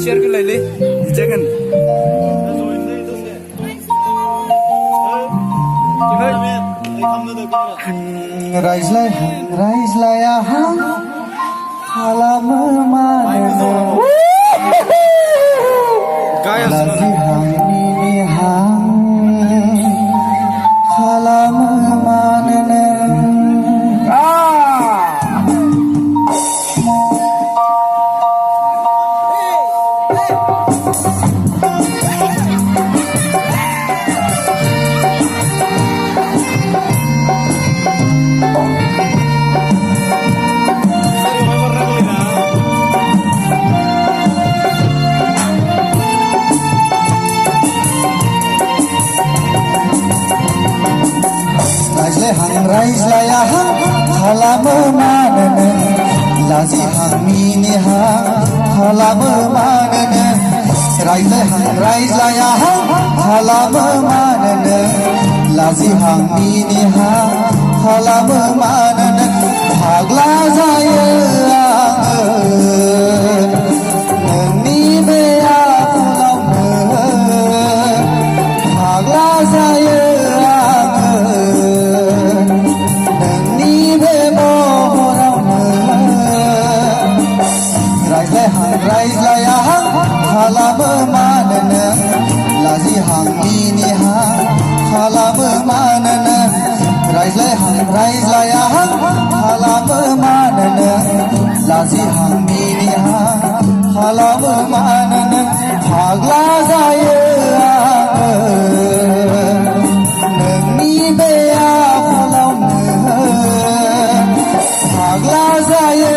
share केलाय जगन रायज्लाया खालामो मानो लाजि हांनि हां खालामो मानो रायज्लाया खालामो मानो लाजि हांनि हां खालामो मानो रायज्लाया खालामो मानो लाजि हांनि हां खालामो मानो फाग्ला जायो आङो नोंनि बे आखलावनो फाग्ला जायो रायज्लाया खालामो मानो लाजि हांनि हां खालामो मानो रायज्लाया खालामो मानो लाजि हांनि हां खालामो मानो फाग्ला जायो नोंनि बे आखलावनो फाग्ला जायो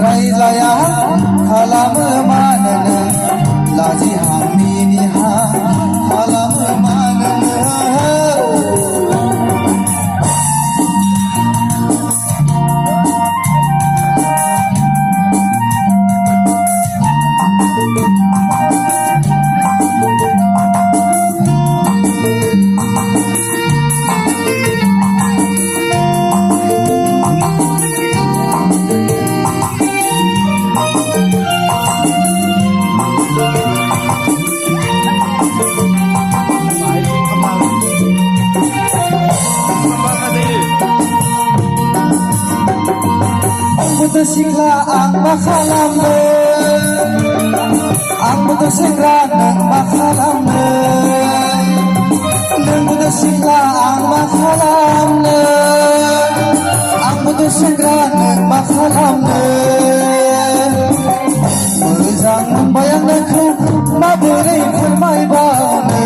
रायज्लाया खालामो मानो लाजि हांनि हां खालामो मानो आंबोथ' सिख्ला आं मा खालामनो आंबोथ' सेंग्रा नों मा खालामनो नोंबोथ' सिख्ला आं मा खालामनो आंबोथ' सेंग्रा नों मा खालामनो मोजां मोनबाय आं नोंखौ माबोरै फोरमायबावनो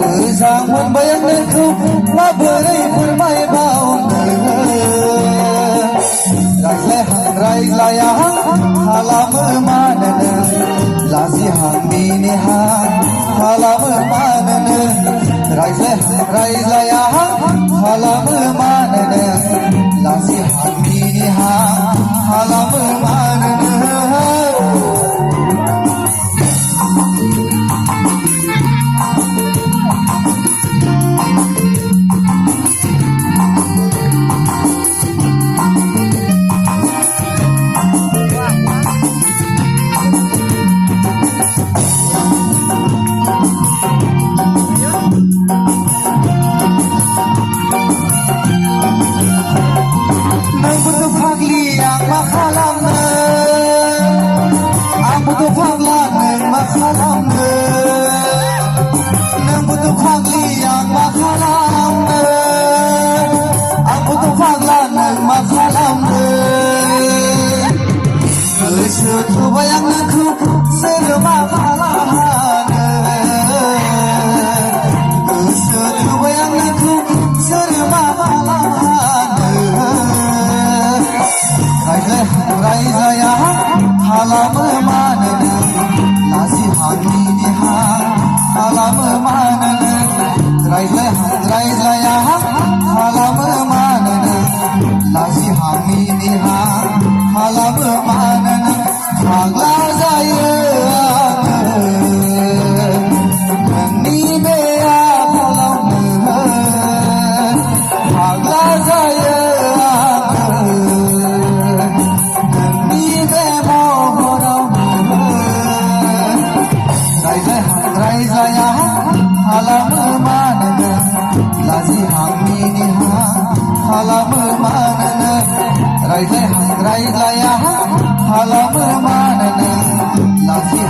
मोजां मोनबाय आं नोंखौ माबोरै फोरमायबावनो रायज्लाया खालामो मानो लाजि हांनि हां खालामो मानो रायज्लाया खालामो मानो लाजि हांनि हां खालामो मानो आंबोथ' फाग्ला नों मा खालामनो नोंबोथ' फाग्लि आं मा खालामनो आंबोथ' फाग्ला नों मा खालामनो गोसो थोबाय आं नोंखौ सोर मा खालामनो गोसो थोबाय आं नोंखौ सोर मा खालामनो रायज्लाया खालामो मानो लाजि हांनि हां खालामो मानो रायज्लाया खालामो मानो लाजि हांनि हां खालामो मानो फाग्ला जायो आङो लाजि हांनिहा खालामो मानोनो रायज्लाय हांग्रायलाया खालामो मानोनो लाजि